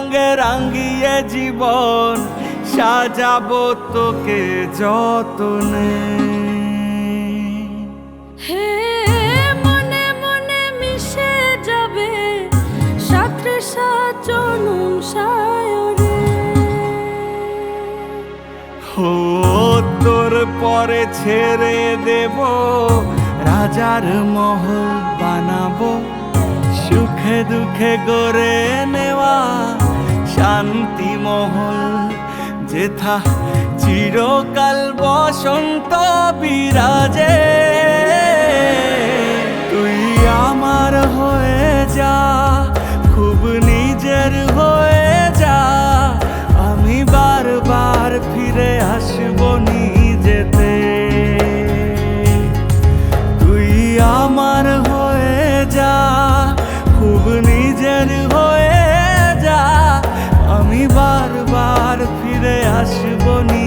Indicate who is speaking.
Speaker 1: রঙে রাঙিয়ে জীবন সাজাবো তোকে যতনে।
Speaker 2: হে মনে মনে মিশে যাবে সাথে সাজনুম সায়রে।
Speaker 1: ও তোর পরে ছেড়ে দেব রাজার মহল বানাবো, সুখে দুঃখে গড়ে নেওয়া শান্তি মহল, যেথা চিরকাল বসন্ত বিরাজে। তুই আমার হয়ে যা, খুব নিজের হয়ে যা, আমি বারবার ফিরে আসবো নিজেতে। তুই আমার হয়ে যা, খুব নিজের হয়ে যা, আমি বারবার ফিরে আসবো নিজেতে।